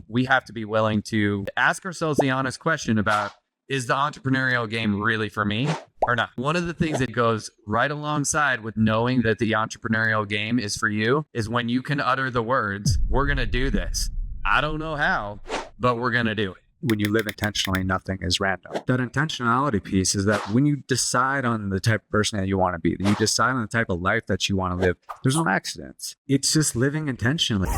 we have to be willing to ask ourselves the honest question about, is the entrepreneurial game really for me or not? One of the things that goes right alongside with knowing that the entrepreneurial game is for you is when you can utter the words, we're going to do this. I don't know how, but we're going to do it. When you live intentionally, nothing is random. That intentionality piece is that when you decide on the type of person that you want to be, you decide on the type of life that you want to live, there's no accidents. It's just living intentionally.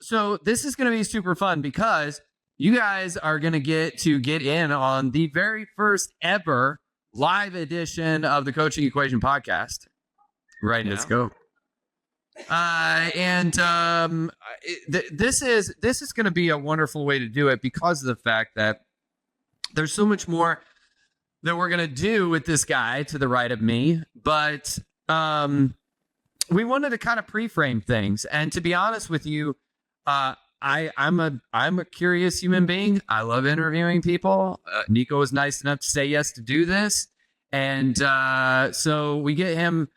So this is going to be super fun because you guys are going to get in on the very first ever live edition of the Coaching Equation podcast right now. Let's go. This is going to be a wonderful way to do it because of the fact that there's so much more that we're going to do with this guy to the right of me. But we wanted to kind of pre-frame things. And to be honest with you, I'm a curious human being. I love interviewing people. Niko was nice enough to say yes to do this, and so we get a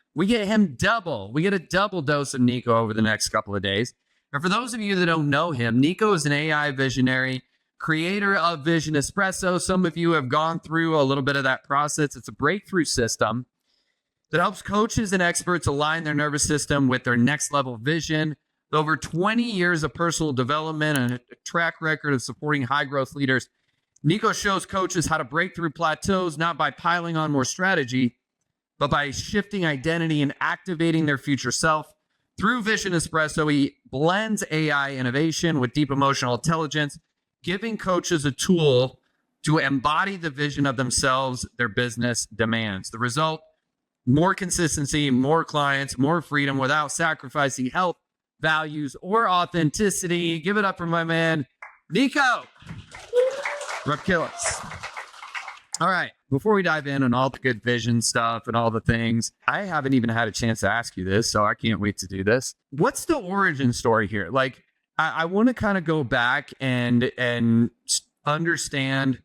double dose of Niko over the next couple of days. And for those of you that don't know him, Niko is an AI visionary, creator of Vision Espresso. Some of you have gone through a little bit of that process. It's a breakthrough system that helps coaches and experts align their nervous system with their next level vision. Over 20 years of personal development and a track record of supporting high growth leaders, Niko shows coaches how to break through plateaus, not by piling on more strategy, but by shifting identity and activating their future self. Through Vision Espresso, he blends AI innovation with deep emotional intelligence, giving coaches a tool to embody the vision of themselves their business demands. The result, more consistency, more clients, more freedom without sacrificing health, values, or authenticity. Give it up for my man, Niko Arapkiles. All right, before we dive in on all the good vision stuff and all the things, I haven't even had a chance to ask you this, so I can't wait to do this. What's the origin story here? Like, I want to kind of go back and understand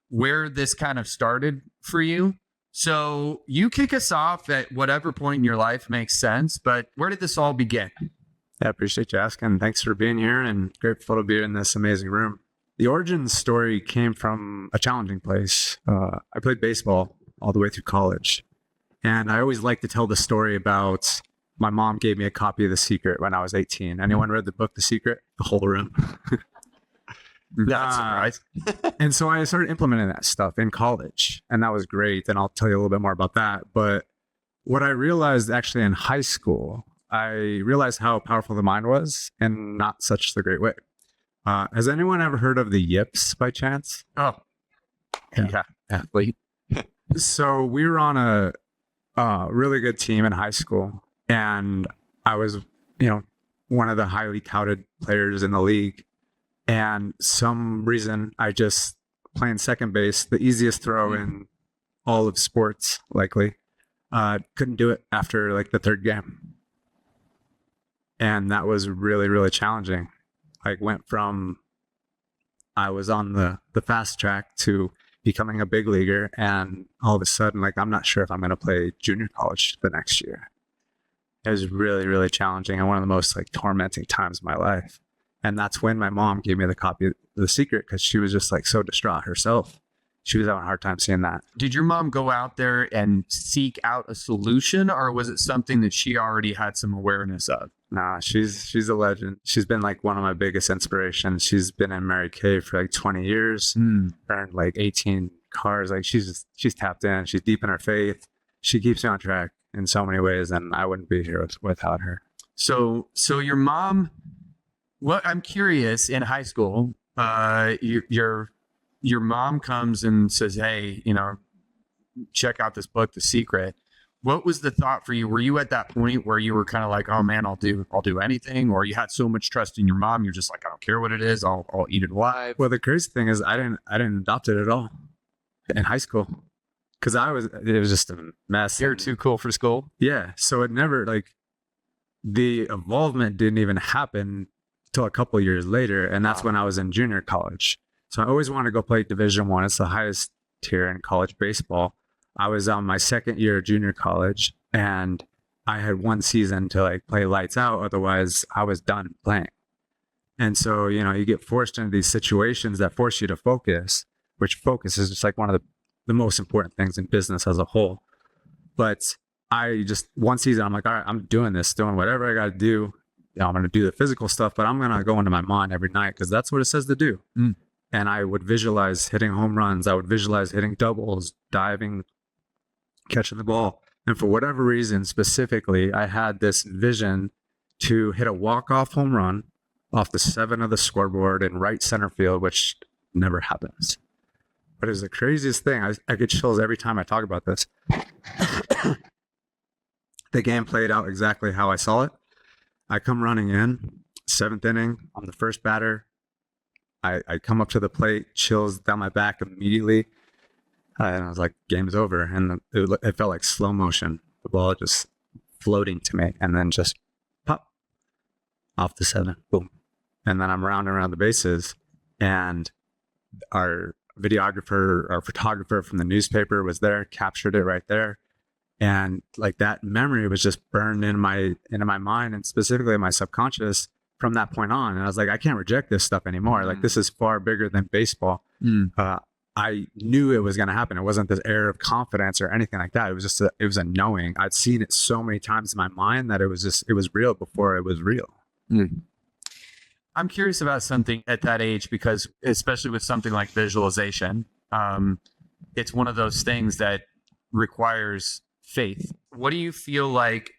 where this kind of started for you. So you kick us off at whatever point in your life makes sense, but where did this all begin? I appreciate you asking. Thanks for being here and grateful to be in this amazing room. The origin story came from a challenging place. I played baseball all the way through college. And I always like to tell the story about my mom gave me a copy of The Secret when I was 18. Anyone read the book, The Secret? The whole room. That's right. And so I started implementing that stuff in college. And that was great. And I'll tell you a little bit more about that. But what I realized actually in high school, I realized how powerful the mind was in not such the great way. Has anyone ever heard of the Yips by chance? Oh, yeah. Athlete. So we were on a really good team in high school, and I was, one of the highly touted players in the league. And some reason I just playing second base, the easiest throw in all of sports, likely, couldn't do it after like the third game. And that was really, really challenging. I went from, I was on the fast track to becoming a big leaguer. And all of a sudden, like, I'm not sure if I'm going to play junior college the next year. It was really, really challenging and one of the most like tormenting times of my life. And that's when my mom gave me the copy of The Secret because she was just like so distraught herself. She was having a hard time seeing that. Did your mom go out there and seek out a solution, or was it something that she already had some awareness of? Nah, she's a legend. She's been like one of my biggest inspirations. She's been in Mary Kay for like 20 years, earned like 18 cars. Like she's tapped in. She's deep in her faith. She keeps me on track in so many ways, and I wouldn't be here without her. So your mom. Well, I'm curious. In high school, your mom comes and says, "Hey, check out this book, The Secret." What was the thought for you? Were you at that point where you were kind of like, "Oh man, I'll do anything," or you had so much trust in your mom, you're just like, "I don't care what it is, I'll eat it alive"? Well, the crazy thing is, I didn't adopt it at all in high school because it was just a mess. You're too cool for school. Yeah, so it never the involvement didn't even happen till a couple of years later, and that's when I was in junior college. So I always wanted to go play Division I. It's the highest here in college baseball. I was on my second year of junior college, and I had one season to like play lights out. Otherwise, I was done playing. And so, you get forced into these situations that force you to focus, which focus is just like one of the most important things in business as a whole. But I just, one season, I'm like, all right, I'm doing this, doing whatever I got to do. I'm going to do the physical stuff, but I'm going to go into my mind every night because that's what it says to do. And I would visualize hitting home runs. I would visualize hitting doubles, diving, catching the ball. And for whatever reason, specifically, I had this vision to hit a walk-off home run off the 7 of the scoreboard in right center field, which never happens. But it was the craziest thing. I get chills every time I talk about this. The game played out exactly how I saw it. I come running in, 7th inning. I'm the first batter. I come up to the plate, chills down my back immediately. And I was like, game's over. And it felt like slow motion. The ball just floating to me and then just pop off the 7. Boom. And then I'm rounding around the bases, and our videographer, our photographer from the newspaper was there, captured it right there. And like that memory was just burned into my mind, and specifically my subconscious from that point on. And I was like, I can't reject this stuff anymore. Like, this is far bigger than baseball. I knew it was going to happen. It wasn't this air of confidence or anything like that. It was just it was a knowing. I'd seen it so many times in my mind that it was real before it was real. I'm curious about something at that age, because especially with something like visualization, it's one of those things that requires faith. What do you feel like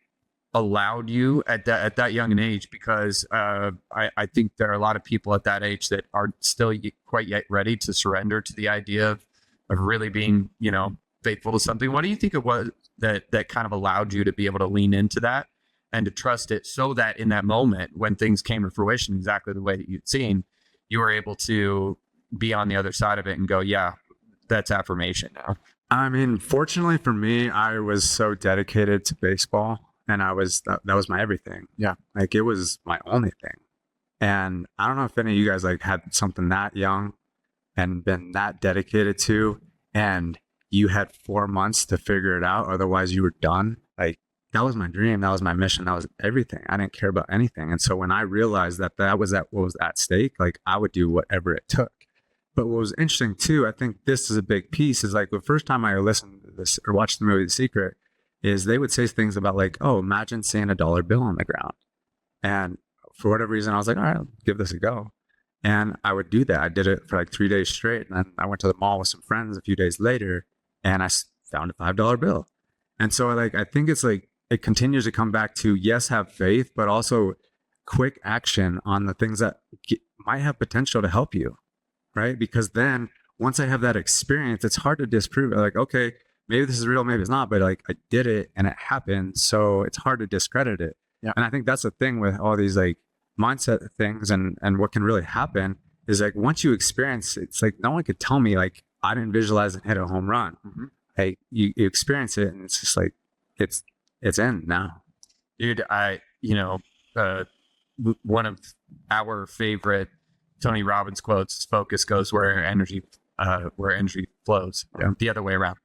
allowed you at that young an age? Because I think there are a lot of people at that age that are still quite yet ready to surrender to the idea of really being, faithful to something. What do you think it was that kind of allowed you to be able to lean into that and to trust it, so that in that moment when things came to fruition exactly the way that you'd seen, you were able to be on the other side of it and go, yeah, that's affirmation now? I mean, fortunately for me, I was so dedicated to baseball, and that was my everything. Yeah. Like, it was my only thing. And I don't know if any of you guys like had something that young and been that dedicated to, and you had 4 months to figure it out. Otherwise you were done. Like, that was my dream. That was my mission. That was everything. I didn't care about anything. And so when I realized that was what was at stake, like, I would do whatever it took. But what was interesting too, I think this is a big piece, is like the first time I listened to this or watched the movie The Secret, is they would say things about like, oh, imagine seeing a dollar bill on the ground. And for whatever reason, I was like, all right, I'll give this a go. And I would do that. I did it for like 3 days straight. And then I went to the mall with some friends a few days later, and I found a $5 bill. And so like, I think it's like, it continues to come back to, yes, have faith, but also quick action on the things that might have potential to help you, right? Because then once I have that experience, it's hard to disprove it. Like, okay, maybe this is real, maybe it's not, but like, I did it and it happened. So it's hard to discredit it. Yeah. And I think that's the thing with all these like mindset things and what can really happen is like, once you experience it, it's like, no one could tell me like, I didn't visualize and hit a home run. Hey, you experience it, and it's just like, it's in now. Dude, one of our favorite Tony Robbins quotes, focus goes where energy flows. Yeah. The other way around.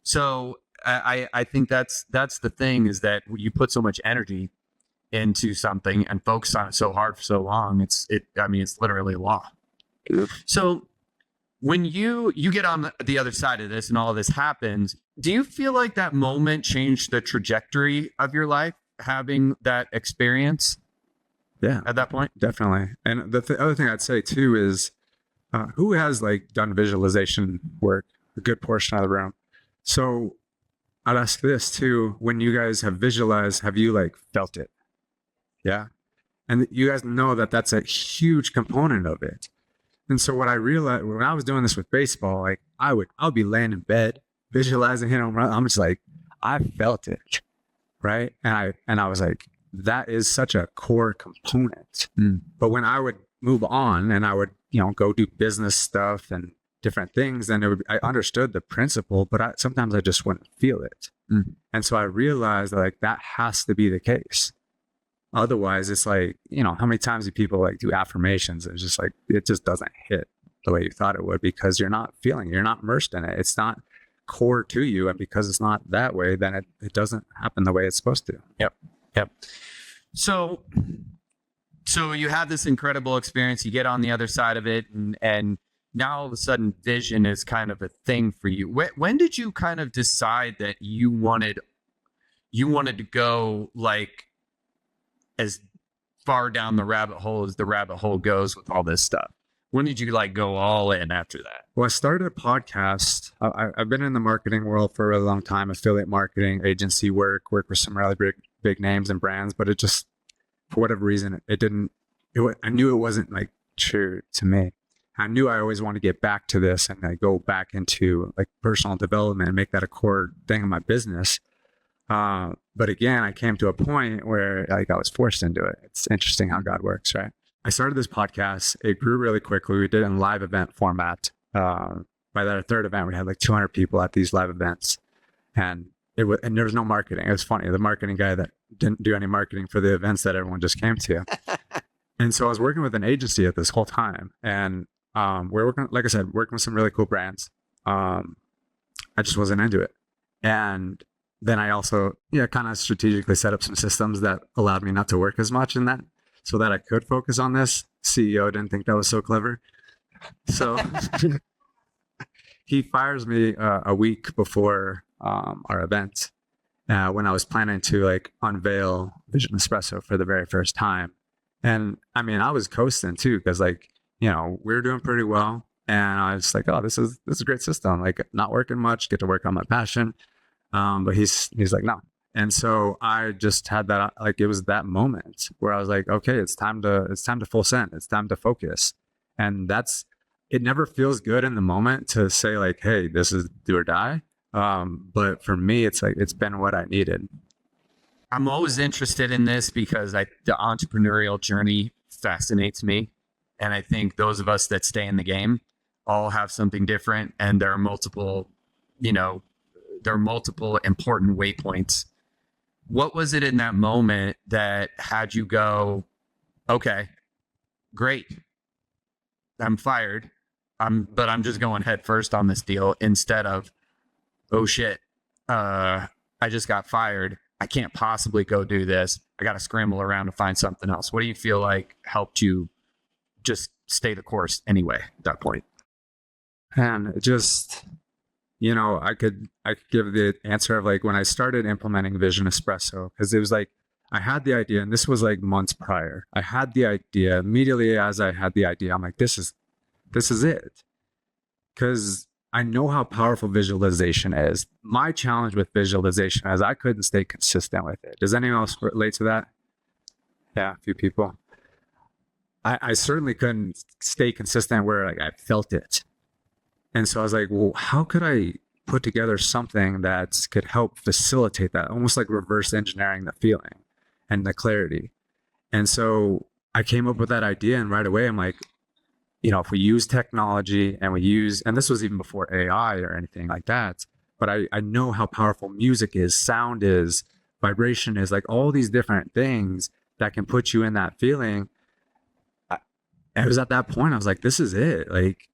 So I think that's the thing, is that you put so much energy into something and focus on it so hard for so long. It's literally a law. So when you get on the other side of this and all of this happens, do you feel like that moment changed the trajectory of your life, having that experience? Yeah, at that point? Definitely. And the other thing I'd say too is, who has like done visualization work? A good portion of the room. So I'd ask this too: when you guys have visualized, have you like felt it? Yeah. And you guys know that that's a huge component of it. And so what I realized when I was doing this with baseball, like I would be laying in bed, visualizing hitting home run. I'm just like, I felt it. Right. And I was like, that is such a core component. But when I would move on and I would, go do business stuff and different things, then I understood the principle, but sometimes I just wouldn't feel it. And so I realized that has to be the case. Otherwise, it's like, how many times do people like do affirmations? It's just like, it just doesn't hit. the way you thought it would, because you're not immersed in it. It's not core to you. And because it's not that way, then it doesn't happen the way it's supposed to. Yep. So you have this incredible experience, you get on the other side of it, and now all of a sudden vision is kind of a thing for you. When did you kind of decide that you wanted to go like as far down the rabbit hole as the rabbit hole goes with all this stuff? When did you like go all in after that? Well, I started a podcast. I've been in the marketing world for a really long time, affiliate marketing, agency work with some really big names and brands, but it just, for whatever reason, I knew it wasn't like true to me. I knew I always wanted to get back to this and I go back into like personal development and make that a core thing in my business. But again, I came to a point where like I was forced into it. It's interesting how God works, right? I started this podcast. It grew really quickly. We did it in live event format. By that third event, we had like 200 people at these live events, and there was no marketing. It was funny. The marketing guy that didn't do any marketing for the events that everyone just came to. And so I was working with an agency at this whole time, and we're working, like I said, working with some really cool brands. I just wasn't into it. And then I also, kind of strategically set up some systems that allowed me not to work as much in that, so that I could focus on this. CEO didn't think that was so clever. So he fires me a week before our event when I was planning to like unveil Vision Espresso for the very first time. And I mean, I was coasting too, because like, we were doing pretty well. And I was like, oh, this is a great system. Like not working much, get to work on my passion. But he's like, no. And so I just had that, like, it was that moment where I was like, okay, it's time to full send. It's time to focus. And it never feels good in the moment to say like, hey, this is do or die. But for me, it's like, it's been what I needed. I'm always interested in this because the entrepreneurial journey fascinates me. And I think those of us that stay in the game all have something different. And there are multiple important waypoints. What was it in that moment that had you go, okay, great, I'm fired, but I'm just going head first on this deal, instead of, oh shit, I just got fired, I can't possibly go do this, I got to scramble around to find something else? What do you feel like helped you just stay the course anyway at that point? And it just, I could give the answer of like when I started implementing Vision Espresso, because it was like I had the idea, and this was like months prior. I had the idea. Immediately as I had the idea, I'm like, this is it. Because I know how powerful visualization is. My challenge with visualization is I couldn't stay consistent with it. Does anyone else relate to that? Yeah, a few people. I certainly couldn't stay consistent where like I felt it. And so I was like, well, how could I put together something that could help facilitate that, almost like reverse engineering the feeling and the clarity? And so I came up with that idea, and right away I'm like, if we use technology and and this was even before AI or anything like that, but I know how powerful music is, sound is, vibration is, like all these different things that can put you in that feeling. It was at that point I was like, this is it. Like,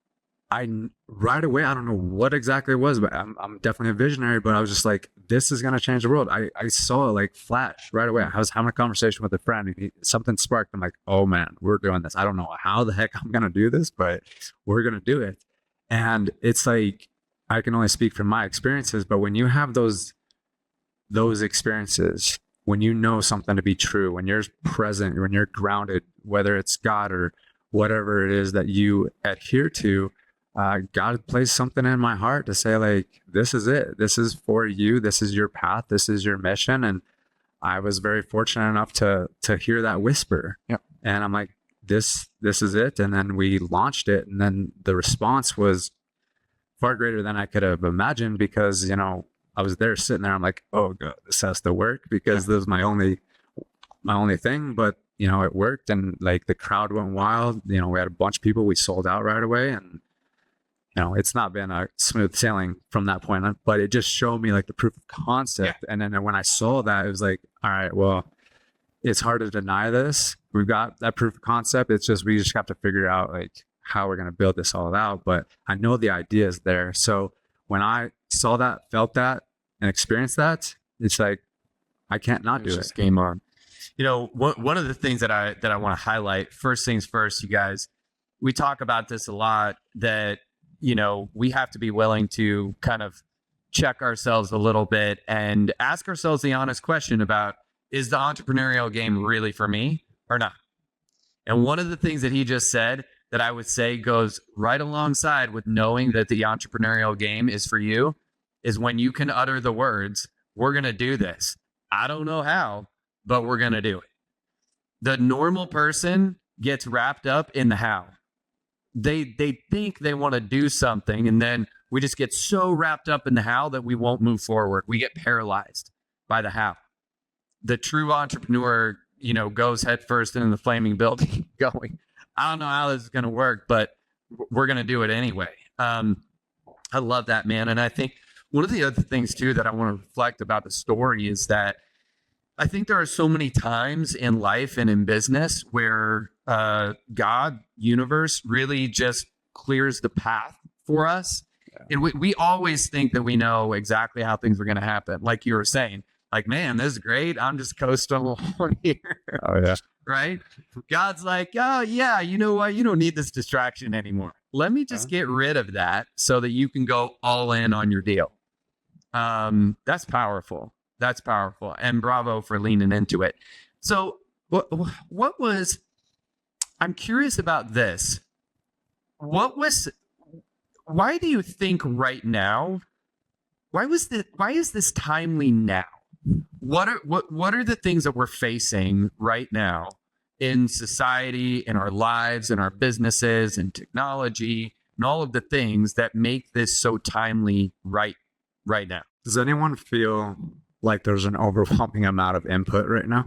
right away, I don't know what exactly it was, but I'm definitely a visionary, but I was just like, this is going to change the world. I saw it like flash right away. I was having a conversation with a friend, and something sparked. I'm like, oh man, we're doing this. I don't know how the heck I'm going to do this, but we're going to do it. And it's like, I can only speak from my experiences, but when you have those experiences, when you know something to be true, when you're present, when you're grounded, whether it's God or whatever it is that you adhere to, God placed something in my heart to say like, this is it. This is for you. This is your path. This is your mission. And I was very fortunate enough to hear that whisper. Yep. And I'm like, this is it. And then we launched it. And then the response was far greater than I could have imagined, because, I was there sitting there. I'm like, oh God, this has to work, because this was my only thing. But, it worked, and like the crowd went wild. We had a bunch of people, we sold out right away. And it's not been a smooth sailing from that point on, but it just showed me like the proof of concept. Yeah. And then when I saw that, it was like, all right, well, it's hard to deny this. We've got that proof of concept. It's just, we just have to figure out like how we're going to build this all out, but I know the idea is there. So when I saw that, felt that, and experienced that, it's like, I can't not do it. Game on. You know, one of the things that I want to highlight, first things first, you guys, we talk about this a lot, that, you know, we have to be willing to kind of check ourselves a little bit and ask ourselves the honest question about, is the entrepreneurial game really for me or not? And one of the things that he just said that I would say goes right alongside with knowing that the entrepreneurial game is for you is when you can utter the words, we're going to do this. I don't know how, but we're going to do it. The normal person gets wrapped up in the how. They think they want to do something, and then we just get so wrapped up in the how that we won't move forward. We get paralyzed by the how. The true entrepreneur, you know, goes headfirst into the flaming building going, I don't know how this is going to work, but we're going to do it anyway. I love that, man. And I think one of the other things too that I want to reflect about the story is that I think there are so many times in life and in business where God, universe, really just clears the path for us. And we always think that we know exactly how things are going to happen. Like you were saying, like, man, this is great. I'm just coasting along here. Oh, yeah. Right? God's like, oh, yeah, you know what? You don't need this distraction anymore. Let me just get rid of that so that you can go all in on your deal. That's powerful. That's powerful. And bravo for leaning into it. So what was, I'm curious about this. Why do you think right now, why is this timely now? What are the things that we're facing right now in society, in our lives, in our businesses, and technology, and all of the things that make this so timely right now? Does anyone feel like there's an overwhelming amount of input right now?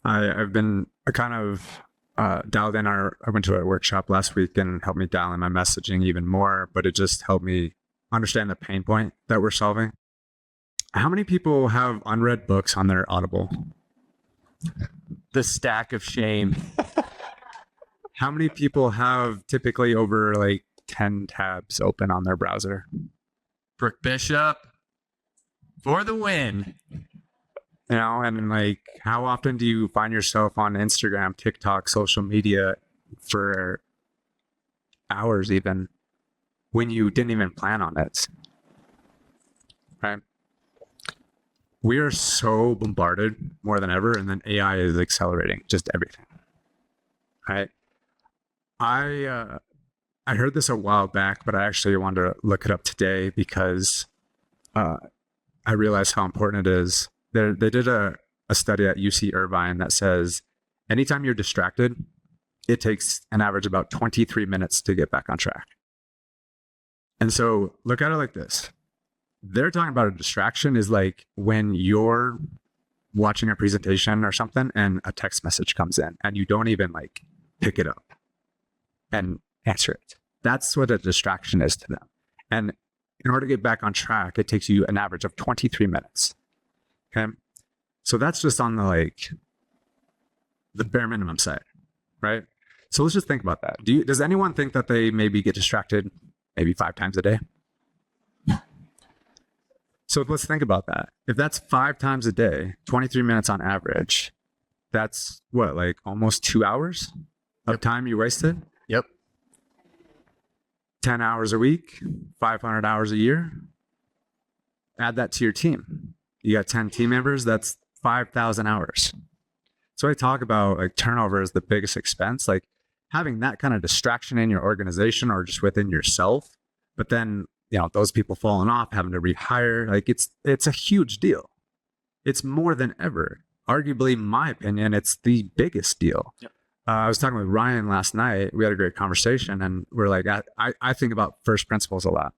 I've been kind of dialed in. I went to a workshop last week and helped me dial in my messaging even more, but it just helped me understand the pain point that we're solving. How many people have unread books on their Audible? The stack of shame. How many people have typically over like 10 tabs open on their browser? Brooke Bishop for the win. You know, and like, how often do you find yourself on Instagram, TikTok, social media for hours even when you didn't even plan on it? Right? We are so bombarded more than ever, and then AI is accelerating just everything. Right? I heard this a while back, but I actually wanted to look it up today because I realized how important it is. They did a study at UC Irvine that says anytime you're distracted, it takes an average about 23 minutes to get back on track. And so look at it like this. They're talking about a distraction is like when you're watching a presentation or something and a text message comes in and you don't even like pick it up and answer it. That's what a distraction is to them. And in order to get back on track, it takes you an average of 23 minutes. Okay. So that's just on the bare minimum side, right? So let's just think about that. Does anyone think that they maybe get distracted maybe 5 times a day? So let's think about that. If that's 5 times a day, 23 minutes on average, that's what, like almost 2 hours of time you wasted? Yep. 10 hours a week, 500 hours a year. Add that to your team. You got 10 team members, that's 5,000 hours. So I talk about like turnover is the biggest expense, like having that kind of distraction in your organization or just within yourself, but then, you know, those people falling off, having to rehire, like it's a huge deal. It's more than ever. Arguably, in my opinion, it's the biggest deal. Yep. I was talking with Ryan last night. We had a great conversation, and we're like, I think about first principles a lot.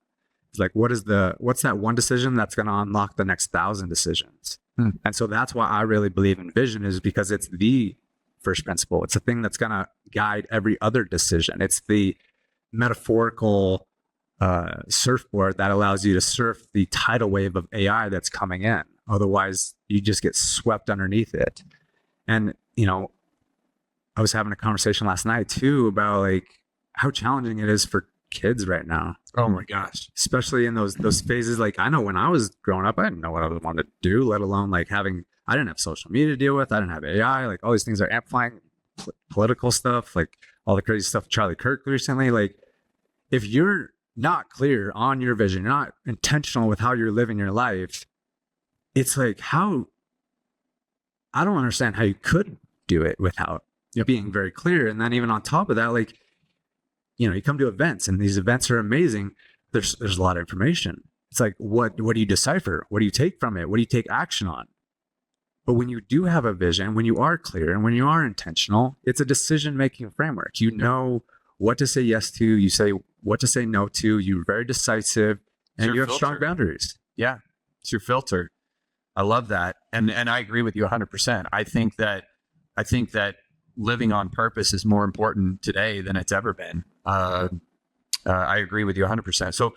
It's like, what's that one decision that's going to unlock the next 1,000 decisions? And so that's why I really believe in vision, is because it's the first principle. It's a thing that's going to guide every other decision. It's the metaphorical surfboard that allows you to surf the tidal wave of AI that's coming in. Otherwise, you just get swept underneath it. And, you know, I was having a conversation last night too about like how challenging it is for kids right now. Oh my gosh. Especially in those phases. Like I know when I was growing up, I didn't know what I wanted to do, let alone like I didn't have social media to deal with. I didn't have AI. Like all these things are amplifying political stuff, like all the crazy stuff Charlie Kirk recently. Like if you're not clear on your vision, you're not intentional with how you're living your life, it's like I don't understand how you could do it without being very clear. And then even on top of that, like, you come to events and these events are amazing. There's a lot of information. It's like, what do you decipher? What do you take from it? What do you take action on? But when you do have a vision, when you are clear and when you are intentional, it's a decision-making framework. You know what to say yes to, you say what to say no to, you're very decisive, and you have strong boundaries. Yeah. It's your filter. I love that. And I agree with you 100%. I think that living on purpose is more important today than it's ever been. I agree with you 100%. So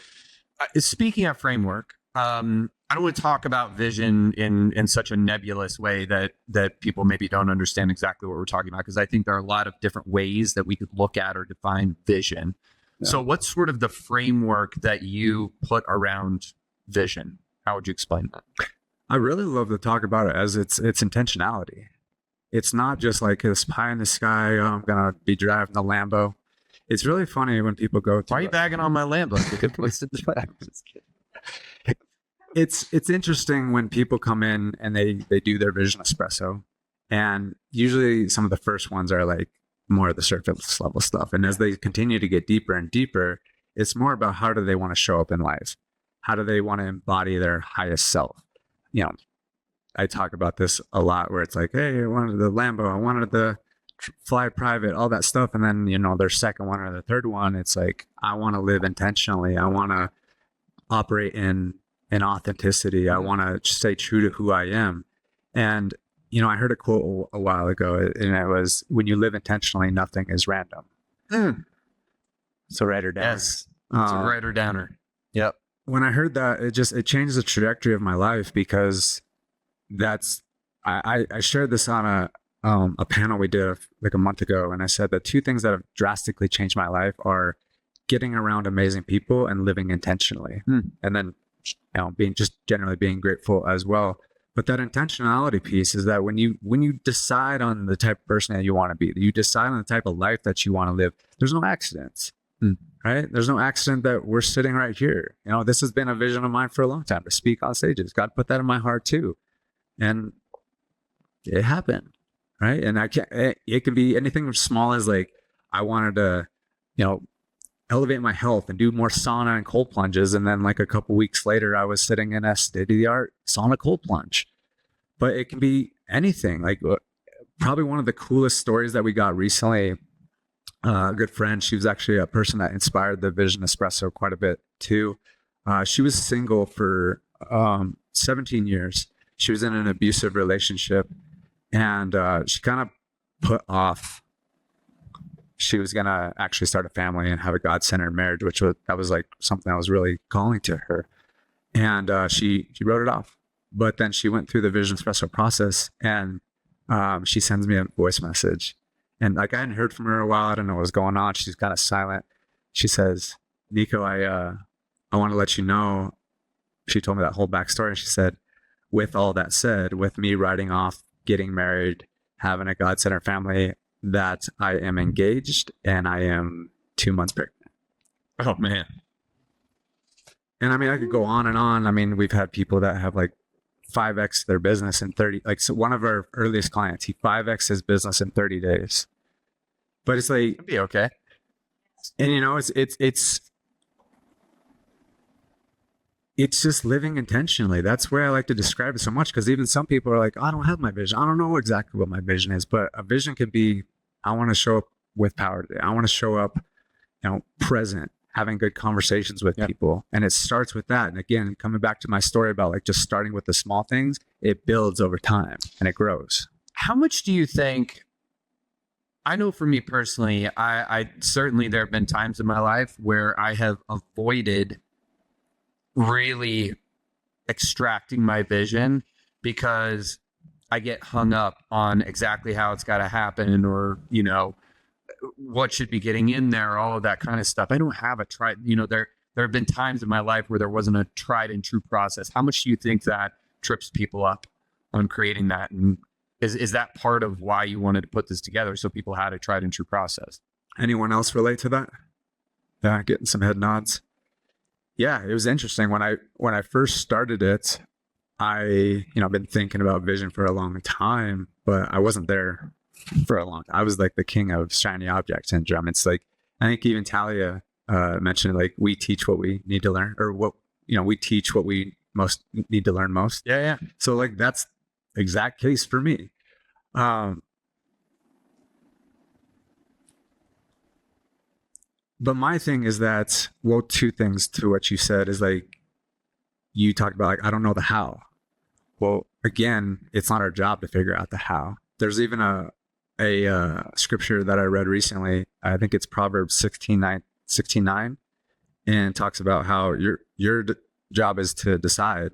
speaking of framework, I don't want to talk about vision in such a nebulous way that people maybe don't understand exactly what we're talking about, because I think there are a lot of different ways that we could look at or define vision. Yeah. So what's sort of the framework that you put around vision? How would you explain that? I really love to talk about it as it's intentionality. It's not just like this pie in the sky, I'm going to be driving the Lambo. It's really funny when people go to... Why are you bagging on my Lambo? It's interesting when people come in and they do their Vision Espresso. And usually some of the first ones are like more of the surface level stuff. And as they continue to get deeper and deeper, it's more about how do they want to show up in life? How do they want to embody their highest self? I talk about this a lot where it's like, hey, I wanted the Lambo, I wanted the fly private, all that stuff. And then, their second one or the third one, it's like, I want to live intentionally. I want to operate in authenticity. I want to stay true to who I am. And, I heard a quote a while ago, and it was, when you live intentionally, nothing is random. So write her down. Yes. It's a writer downer. Yep. When I heard that, it changed the trajectory of my life, because I shared this on a panel we did like a month ago. And I said that two things that have drastically changed my life are getting around amazing people and living intentionally. And then, generally being grateful as well. But that intentionality piece is that when you decide on the type of person that you want to be, you decide on the type of life that you want to live, there's no accidents. Right? There's no accident that we're sitting right here. This has been a vision of mine for a long time, to speak on stages. God put that in my heart too. And it happened. Right. And it can be anything as small as like, I wanted to, elevate my health and do more sauna and cold plunges. And then like a couple weeks later, I was sitting in a state-of-the-art sauna cold plunge. But it can be anything. Like probably one of the coolest stories that we got recently, a good friend, she was actually a person that inspired the Vision Espresso quite a bit too. She was single for 17 years. She was in an abusive relationship, and she kind of put off, she was going to actually start a family and have a God-centered marriage, that was like something that was really calling to her. And she wrote it off. But then she went through the Vision Espresso process, and she sends me a voice message. And like I hadn't heard from her a while. I don't know what was going on. She's kind of silent. She says, Niko, I want to let you know. She told me that whole backstory. And she said, with all that said, with me writing off getting married, having a God-centered family, that I am engaged and I am 2 months pregnant. Oh, man. And I mean, I could go on and on. I mean, we've had people that have like 5x their business in 30. Like, so one of our earliest clients, he 5x his business in 30 days. But it's like, it'd be okay. And it's just living intentionally. That's where I like to describe it so much, because even some people are like, I don't have my vision. I don't know exactly what my vision is. But a vision could be, I want to show up with power today. I want to show up, present, having good conversations with people. And it starts with that. And again, coming back to my story about like just starting with the small things, it builds over time and it grows. How much do you think, I know for me personally, I certainly, there have been times in my life where I have avoided really extracting my vision because I get hung up on exactly how it's got to happen, or, what should be getting in there, all of that kind of stuff. I don't have a tried, there have been times in my life where there wasn't a tried and true process. How much do you think that trips people up on creating that? And is that part of why you wanted to put this together, so people had a tried and true process? Anyone else relate to that? Yeah, getting some head nods. Yeah, it was interesting when I first started it. I've been thinking about vision for a long time, but I wasn't there for a long time. I was like the king of shiny object syndrome. It's like, I think even Talia mentioned, like, we teach what we need to learn, or we teach what we most need to learn most. Yeah. So like, that's exact case for me. But my thing is that, well, two things to what you said is, like, you talked about, like, I don't know the how. Well, again, it's not our job to figure out the how. There's even a scripture that I read recently. I think it's Proverbs 16:9, and it talks about how your job is to decide,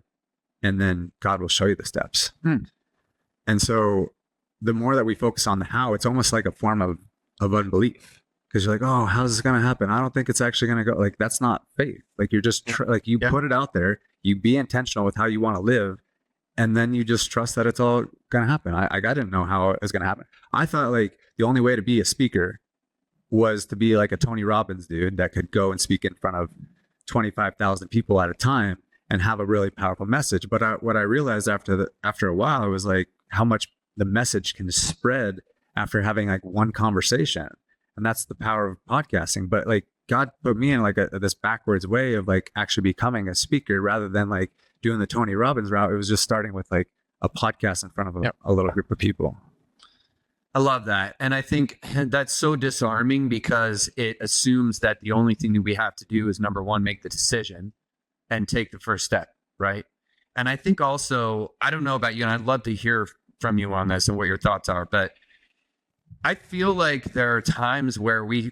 and then God will show you the steps. And so the more that we focus on the how, it's almost like a form of unbelief, because you're like, oh, how's this going to happen? I don't think it's actually going to go. Like, that's not faith. Like, you're just put it out there, you be intentional with how you want to live, and then you just trust that it's all going to happen. I didn't know how it was going to happen. I thought, like, the only way to be a speaker was to be like a Tony Robbins dude that could go and speak in front of 25,000 people at a time and have a really powerful message. But what I realized after a while, it was like how much the message can spread after having like one conversation. And that's the power of podcasting. But like, God put me in like this backwards way of like actually becoming a speaker, rather than like doing the Tony Robbins route. It was just starting with like a podcast in front of a little group of people. I love that. And I think that's so disarming, because it assumes that the only thing that we have to do is, number one, make the decision and take the first step, right? And I think also, I don't know about you, and I'd love to hear from you on this and what your thoughts are, but I feel like there are times where we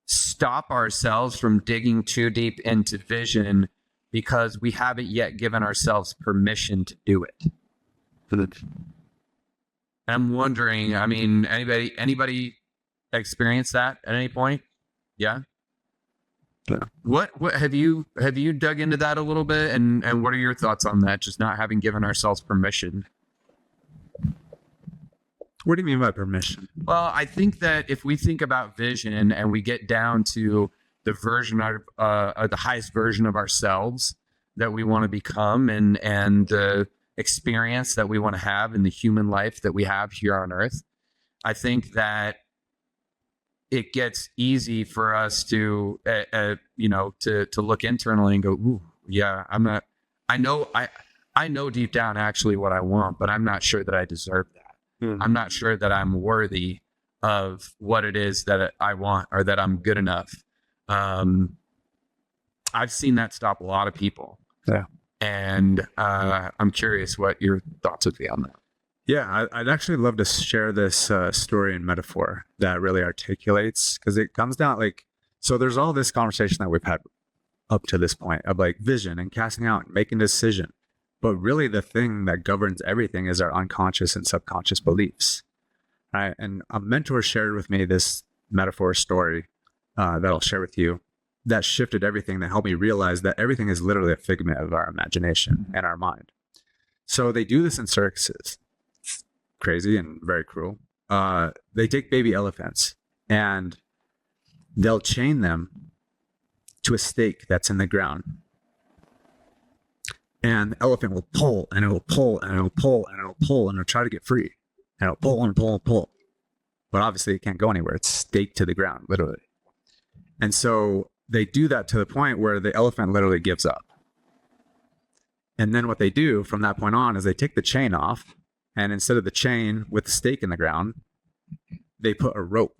stop ourselves from digging too deep into vision because we haven't yet given ourselves permission to do it. I'm wondering, I mean, anybody experience that at any point? Yeah. Yeah. What have you dug into that a little bit, and what are your thoughts on that? Just not having given ourselves permission. What do you mean by permission? Well, I think that if we think about vision and we get down to the version of the highest version of ourselves that we want to become, and the experience that we want to have in the human life that we have here on Earth, I think that it gets easy for us to look internally and go, ooh, yeah, I know deep down actually what I want, but I'm not sure that I deserve that. Mm-hmm. I'm not sure that I'm worthy of what it is that I want, or that I'm good enough. I've seen that stop a lot of people. Yeah. And I'm curious what your thoughts would be on that. Yeah, I'd actually love to share this story and metaphor that really articulates, because it comes down like, so there's all this conversation that we've had up to this point of like vision and casting out and making a decision. But really the thing that governs everything is our unconscious and subconscious beliefs. Right? And a mentor shared with me this metaphor story that I'll share with you, that shifted everything, that helped me realize that everything is literally a figment of our imagination and our mind. So they do this in circuses. Crazy and very cruel. They take baby elephants and they'll chain them to a stake that's in the ground. And the elephant will pull, and it will pull, and it will pull, and it will pull, and it'll try to get free. And it'll pull and pull and pull. But obviously it can't go anywhere. It's staked to the ground, literally. And so they do that to the point where the elephant literally gives up. And then what they do from that point on is they take the chain off, and instead of the chain with the stake in the ground, they put a rope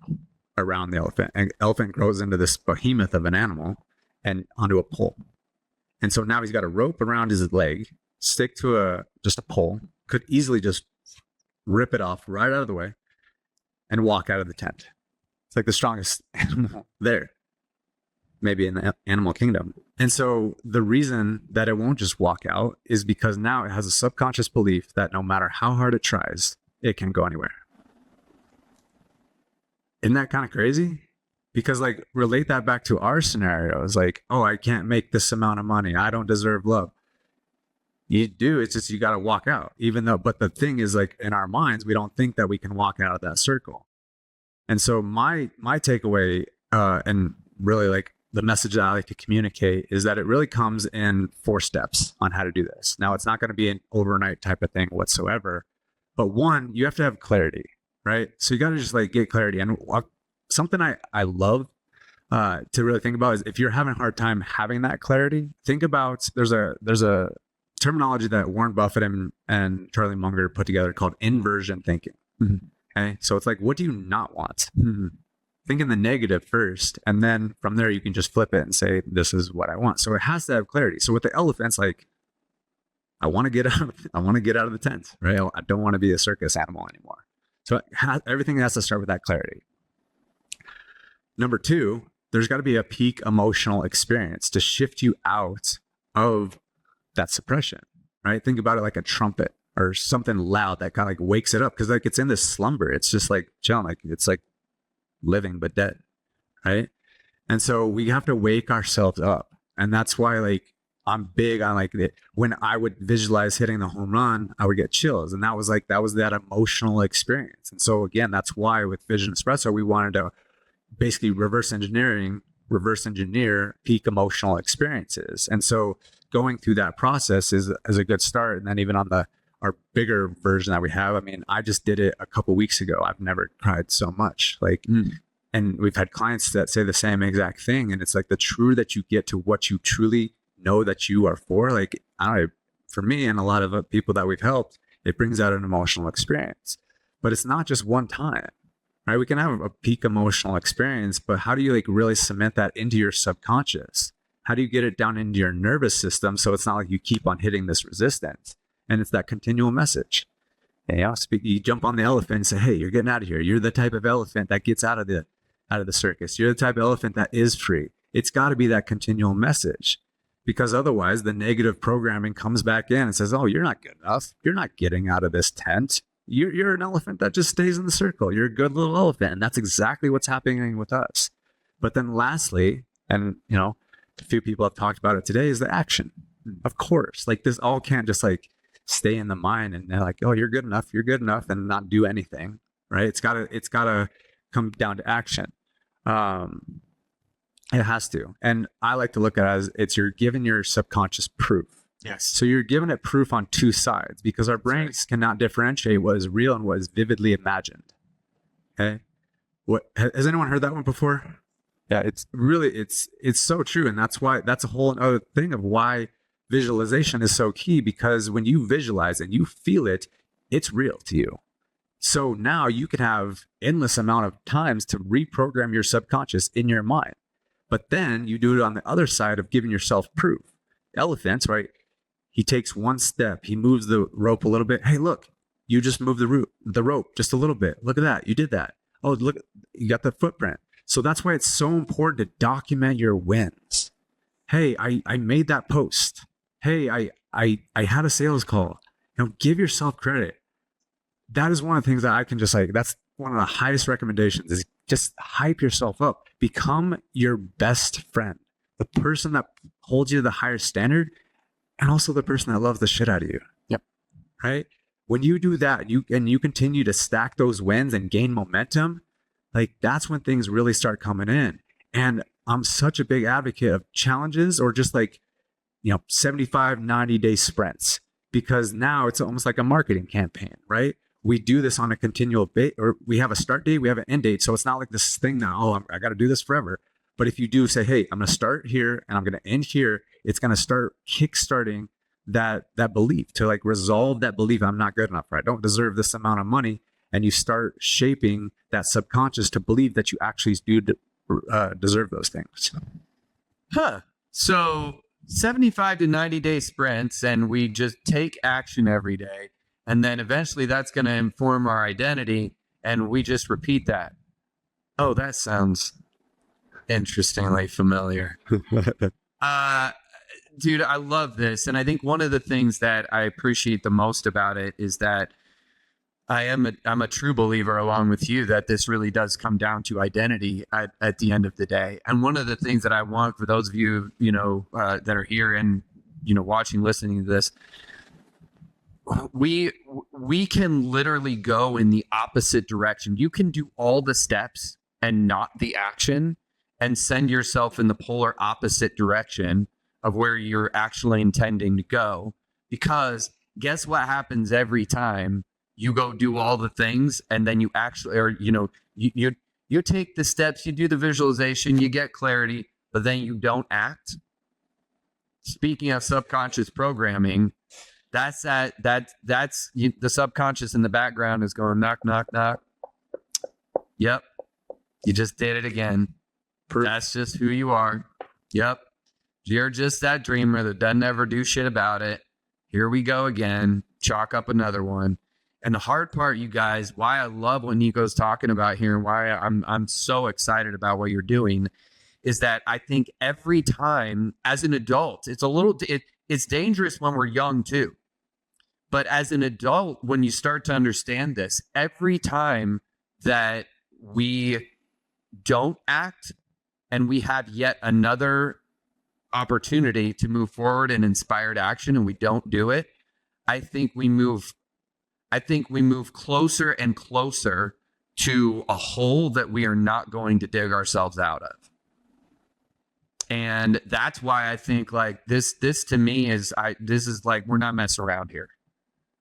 around the elephant. And the elephant grows into this behemoth of an animal and onto a pole. And so now he's got a rope around his leg, stick to just a pole, could easily just rip it off right out of the way and walk out of the tent. It's like the strongest animal there, maybe in the animal kingdom. And so the reason that it won't just walk out is because now it has a subconscious belief that no matter how hard it tries, it can go anywhere. Isn't that kind of crazy? Because like relate that back to our scenarios, like, oh, I can't make this amount of money. I don't deserve love. You do. It's just you got to walk out, even though. But the thing is, like in our minds, we don't think that we can walk out of that circle. And so my takeaway, and really like the message that I like to communicate is that it really comes in 4 steps on how to do this. Now, it's not going to be an overnight type of thing whatsoever. But one, you have to have clarity, right? So you got to just like get clarity. And something I love to really think about is if you're having a hard time having that clarity, think about there's a terminology that Warren Buffett and Charlie Munger put together called inversion thinking. Mm-hmm. Okay, so it's like, what do you not want? Mm-hmm. Think in the negative first, and then from there you can just flip it and say, this is what I want. So it has to have clarity. So with the elephants, like, I want to get out of the tent, right? I don't want to be a circus animal anymore. So everything has to start with that clarity. Number 2, there's got to be a peak emotional experience to shift you out of that suppression, right? Think about it like a trumpet or something loud that kind of like wakes it up, because like it's in this slumber. It's just like chilling, like it's like living but dead, right? And so we have to wake ourselves up, and that's why like I'm big on like when I would visualize hitting the home run, I would get chills, and that was that emotional experience. And so again, that's why with Vision Espresso we wanted to basically reverse engineer peak emotional experiences. And so going through that process is a good start. And then even on our bigger version that we have, I mean, I just did it a couple weeks ago. I've never cried so much. Like, and we've had clients that say the same exact thing. And it's like the truer that you get to what you truly know that you are for, like, I don't know, for me and a lot of people that we've helped, it brings out an emotional experience. But it's not just one time, right? We can have a peak emotional experience, but how do you like really cement that into your subconscious? How do you get it down into your nervous system so it's not like you keep on hitting this resistance? And it's that continual message. You jump on the elephant and say, hey, you're getting out of here. You're the type of elephant that gets out of the circus. You're the type of elephant that is free. It's got to be that continual message, because otherwise the negative programming comes back in and says, oh, you're not good enough. You're not getting out of this tent. You're an elephant that just stays in the circle. You're a good little elephant. And that's exactly what's happening with us. But then lastly, and a few people have talked about it today, is the action. Of course, like this all can't just like stay in the mind and they're like, oh, you're good enough, and not do anything, right? It's gotta come down to action. It has to. And I like to look at it as you're giving your subconscious proof. Yes. So you're giving it proof on 2 sides, because our brains cannot differentiate what is real and what is vividly imagined. Okay. Has anyone heard that one before? Yeah, it's so true. And that's a whole other thing of why visualization is so key, because when you visualize and you feel it, it's real to you. So now you can have endless amount of times to reprogram your subconscious in your mind. But then you do it on the other side of giving yourself proof. Elephants, right? He takes one step. He moves the rope a little bit. Hey, look, you just moved the rope just a little bit. Look at that. You did that. Oh, look, you got the footprint. So that's why it's so important to document your wins. Hey, I made that post. Hey, I had a sales call. Give yourself credit. That is one of the things that I can just like, that's one of the highest recommendations, is just hype yourself up. Become your best friend, the person that holds you to the higher standard, and also the person that loves the shit out of you. Yep. Right? When you do that, you continue to stack those wins and gain momentum, like that's when things really start coming in. And I'm such a big advocate of challenges, or just like, 75, 90-day sprints, because now it's almost like a marketing campaign, right? We do this on a continual base, or we have a start date, we have an end date. So it's not like this thing that, I got to do this forever. But if you do say, hey, I'm going to start here and I'm going to end here, it's going to start kickstarting that belief, to like resolve that belief. I'm not good enough, or I don't deserve this amount of money. And you start shaping that subconscious to believe that you actually do deserve those things. So 75 to 90-day sprints, and we just take action every day. And then eventually that's going to inform our identity, and we just repeat that. Oh, that sounds interestingly familiar. Uh, dude, I love this. And I think one of the things that I appreciate the most about it is that I'm a true believer along with you that this really does come down to identity at the end of the day. And one of the things that I want for those of you, that are here and, watching, listening to this, we can literally go in the opposite direction. You can do all the steps and not the action and send yourself in the polar opposite direction of where you're actually intending to go. Because guess what happens every time you go do all the things and then you actually, or, you take the steps, you do the visualization, you get clarity, but then you don't act. Speaking of subconscious programming, that's the subconscious in the background is going knock, knock, knock. Yep. You just did it again. That's just who you are. Yep. You're just that dreamer that doesn't ever do shit about it. Here we go again. Chalk up another one. And the hard part, you guys, why I love what Niko's talking about here and why I'm so excited about what you're doing is that I think every time as an adult, it's dangerous when we're young too. But as an adult, when you start to understand this, every time that we don't act and we have yet another opportunity to move forward in inspired action and we don't do it, I think we move closer and closer to a hole that we are not going to dig ourselves out of. And that's why I think like this to me is like, we're not messing around here.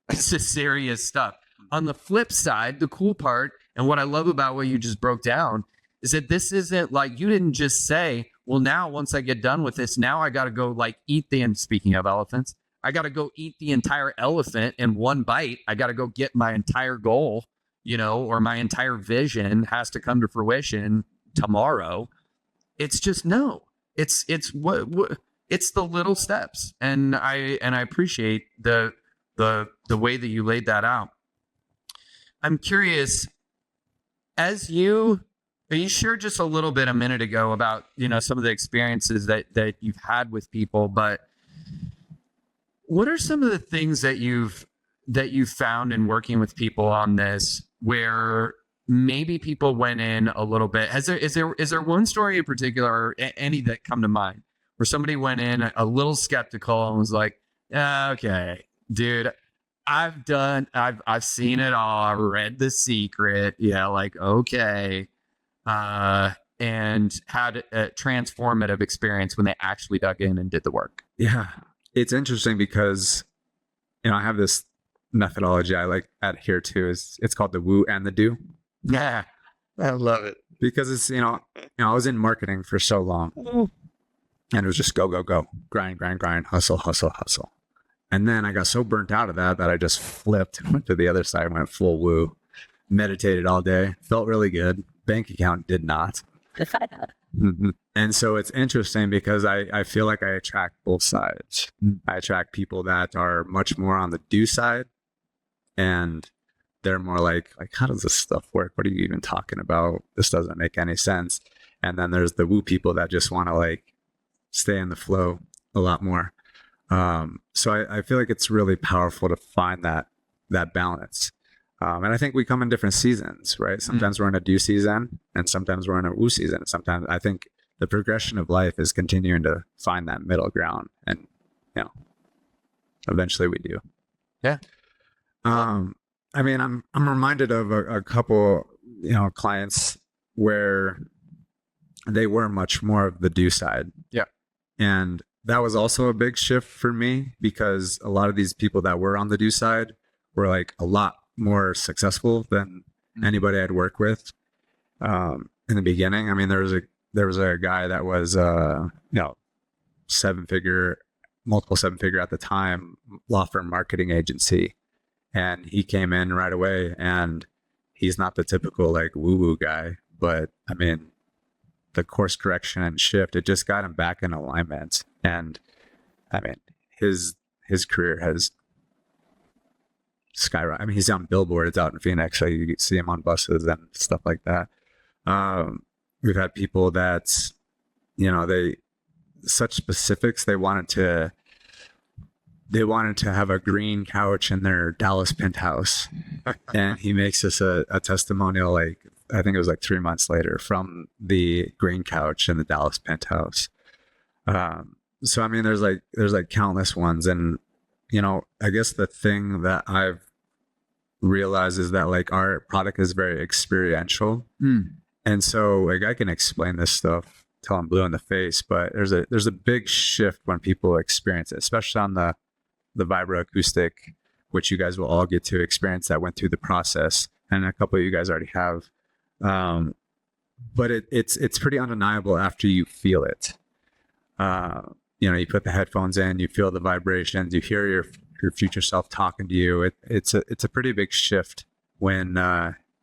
It's just serious stuff. On the flip side, the cool part and what I love about what you just broke down is that this isn't like, you didn't just say, well, now once I get done with this, now I got to go like and speaking of elephants, I got to go eat the entire elephant in one bite. I got to go get my entire goal, or my entire vision has to come to fruition tomorrow. It's just no. It's what it's the little steps, and I appreciate the way that you laid that out. I'm curious, are you shared just a little bit a minute ago about some of the experiences that you've had with people, but what are some of the things that you've found in working with people on this where maybe people went in a little bit? Is there one story in particular or any that come to mind where somebody went in a little skeptical and was like, okay, dude, I've seen it all. I read The Secret. Yeah. Like, okay. And had a transformative experience when they actually dug in and did the work. Yeah. It's interesting because, I have this methodology I like adhere to. It's called the woo and the do. Yeah. I love it. Because it's, I was in marketing for so long and it was just go, go, go, grind, grind, grind, hustle, hustle, hustle. And then I got so burnt out of that I just flipped, went to the other side, went full woo, meditated all day, felt really good. Bank account did not. Mm-hmm. And so it's interesting because I feel like I attract both sides. I attract people that are much more on the do side and they're more like, how does this stuff work? What are you even talking about? This doesn't make any sense. And then there's the woo people that just want to like stay in the flow a lot more. So I feel like it's really powerful to find that balance. And I think we come in different seasons, right? Sometimes we're in a do season and sometimes we're in a woo season. Sometimes I think the progression of life is continuing to find that middle ground and, eventually we do. Yeah. I mean, I'm reminded of a couple, clients where they were much more of the do side. Yeah. And that was also a big shift for me because a lot of these people that were on the do side were like a lot more successful than anybody I'd worked with in the beginning. I mean, there was a guy that was multiple seven figure at the time, law firm marketing agency, and he came in right away. And he's not the typical like woo woo guy, but I mean, the course correction and shift, it just got him back in alignment. And I mean, his career has skyrocketed. I mean, he's on billboards out in Phoenix, so you see him on buses and stuff like that. We've had people that, such specifics. They wanted to have a green couch in their Dallas penthouse. And he makes us a testimonial, like, I think it was like 3 months later, from the green couch in the Dallas penthouse. So, I mean, there's like countless ones. And, you know, I guess the thing that I've realized is that like our product is very experiential. And so like I can explain this stuff till I'm blue in the face, but there's a big shift when people experience it, especially on the vibroacoustic, which you guys will all get to experience that went through the process, and a couple of you guys already have. But it's pretty undeniable after you feel it. You know, you put the headphones in, you feel the vibrations, you hear your future self talking to you. It's a pretty big shift when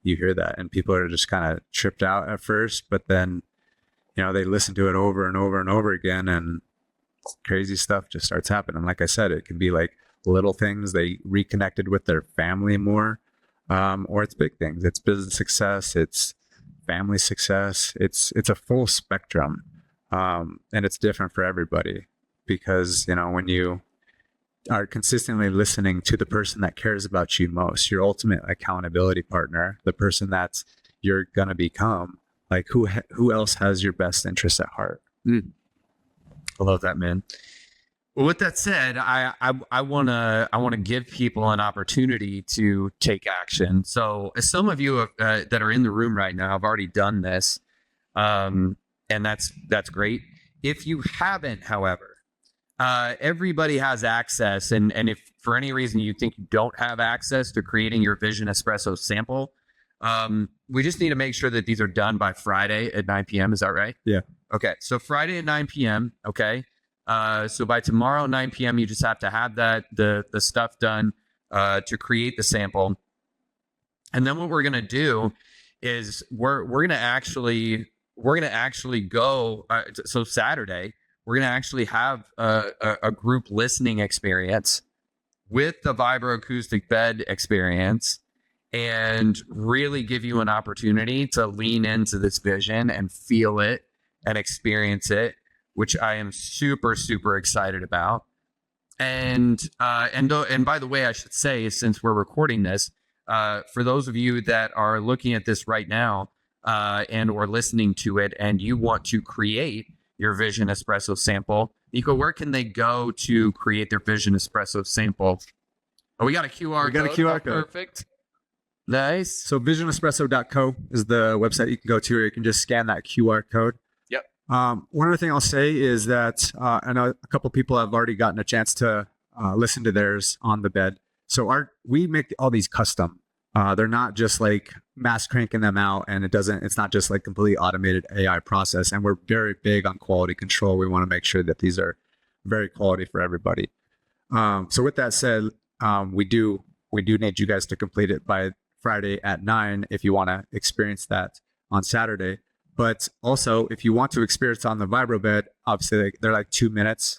you hear that, and people are just kind of tripped out at first, but then, you know, they listen to it over and over and over again, and crazy stuff just starts happening. Like I said, it can be like little things, they reconnected with their family more, or it's big things. It's business success, it's family success, it's a full spectrum. And it's different for everybody, because, you know, when you are consistently listening to the person that cares about you most, your ultimate accountability partner, the person that you're going to become, like who else has your best interests at heart? I love that, man. Well, with that said, I want to give people an opportunity to take action. So some of you that are in the room right now have already done this. And that's great. If you haven't, however, everybody has access. And if for any reason you think you don't have access to creating your Vision Espresso sample, we just need to make sure that these are done by Friday at 9 p.m. Is that right? Yeah. Okay. So Friday at 9 p.m. Okay. So by tomorrow, 9 p.m., you just have to have the stuff done, to create the sample. And then what we're going to do is we're going to actually go. So Saturday, we're going to actually have a group listening experience with the vibroacoustic bed experience, and really give you an opportunity to lean into this vision and feel it and experience it, which I am super, super excited about. And by the way, I should say, since we're recording this, for those of you that are looking at this right now, and or listening to it, and you want to create your Vision Espresso sample, Niko, where can they go to create their Vision Espresso sample? Oh, we got a QR code. We got a QR code. Perfect. Nice. So visionespresso.co is the website you can go to, or you can just scan that QR code. Yep. One other thing I'll say is that I know a couple people have already gotten a chance to listen to theirs on the bed. So we make all these custom. They're not just like mass cranking them out, and it's not just like completely automated AI process. And we're very big on quality control. We want to make sure that these are very quality for everybody. So with that said, we do need you guys to complete it by Friday at 9 if you want to experience that on Saturday. But also, if you want to experience on the vibro bed, obviously they're like 2 minutes.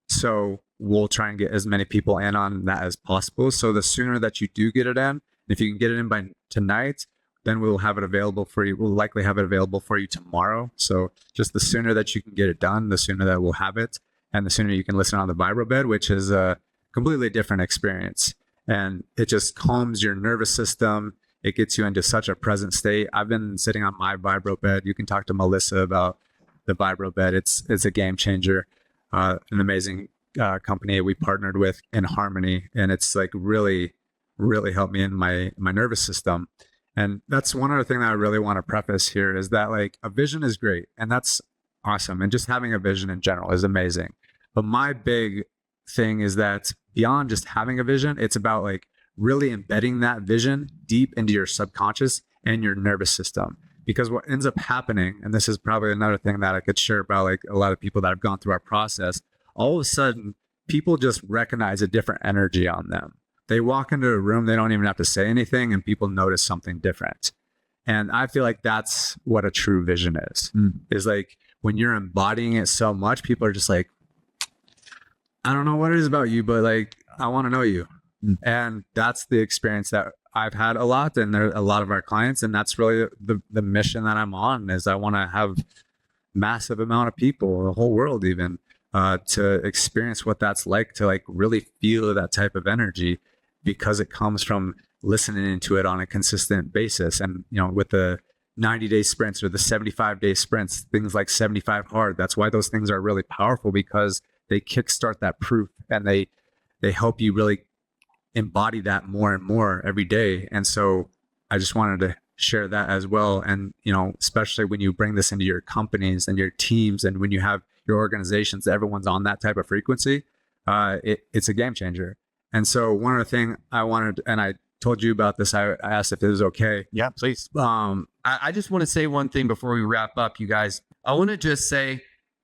So we'll try and get as many people in on that as possible. So the sooner that you do get it in, if you can get it in by tonight, then we'll have it available for you. We'll likely have it available for you tomorrow. So just the sooner that you can get it done, the sooner that we'll have it, and the sooner you can listen on the vibro bed, which is a completely different experience. And it just calms your nervous system. It gets you into such a present state. I've been sitting on my vibro bed. You can talk to Melissa about the vibro bed. It's a game changer. An amazing company we partnered with in Harmony, and it's like really helped me in my nervous system. And that's one other thing that I really want to preface here is that like a vision is great, and that's awesome, and just having a vision in general is amazing. But my big thing is that beyond just having a vision, it's about like really embedding that vision deep into your subconscious and your nervous system. Because what ends up happening, and this is probably another thing that I could share about like a lot of people that have gone through our process, all of a sudden people just recognize a different energy on them. They walk into a room, they don't even have to say anything, and people notice something different. And I feel like that's what a true vision is like when you're embodying it so much, people are just like, I don't know what it is about you, but like, I want to know you. And that's the experience that I've had a lot, and there are a lot of our clients. And that's really the mission that I'm on, is I want to have massive amount of people, the whole world even, to experience what that's like, to like really feel that type of energy, because it comes from listening into it on a consistent basis. And, you know, with the 90-day sprints or the 75-day sprints, things like 75 hard, that's why those things are really powerful, because they kickstart that proof, and they help you really embody that more and more every day. And so I just wanted to share that as well. And, you know, especially when you bring this into your companies and your teams, and when you have your organizations, everyone's on that type of frequency, it's a game changer. And so one other thing I wanted, and I told you about this, I asked if it was okay. Yeah, please. I just want to say one thing before we wrap up, you guys. I want to just say,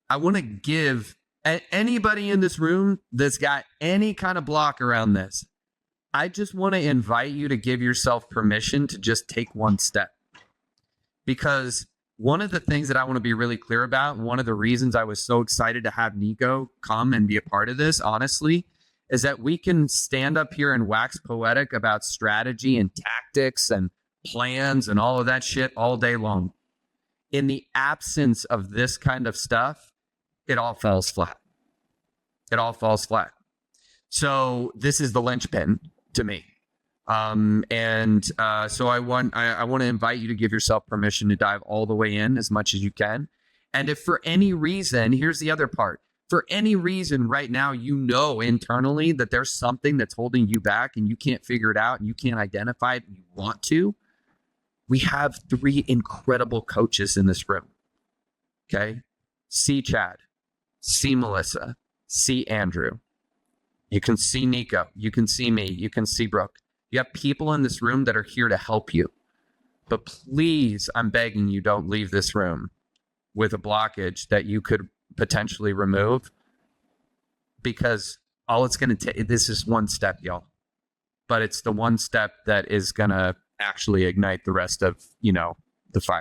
I want to give anybody in this room that's got any kind of block around this, I just want to invite you to give yourself permission to just take one step. Because one of the things that I want to be really clear about, one of the reasons I was so excited to have Niko come and be a part of this, honestly, is that we can stand up here and wax poetic about strategy and tactics and plans and all of that shit all day long. In the absence of this kind of stuff, it all falls flat. It all falls flat. So this is the linchpin to me. So I want to invite you to give yourself permission to dive all the way in as much as you can. And if for any reason, here's the other part. For any reason right now, you know internally that there's something that's holding you back and you can't figure it out and you can't identify it and you want to, we have 3 incredible coaches in this room. Okay? See Chad, see Melissa, see Andrew. You can see Niko, you can see me, you can see Brooke. You have people in this room that are here to help you. But please, I'm begging you, don't leave this room with a blockage that you could potentially remove, because all it's going to take, this is one step, y'all. But it's the one step that is going to actually ignite the rest of, the fire.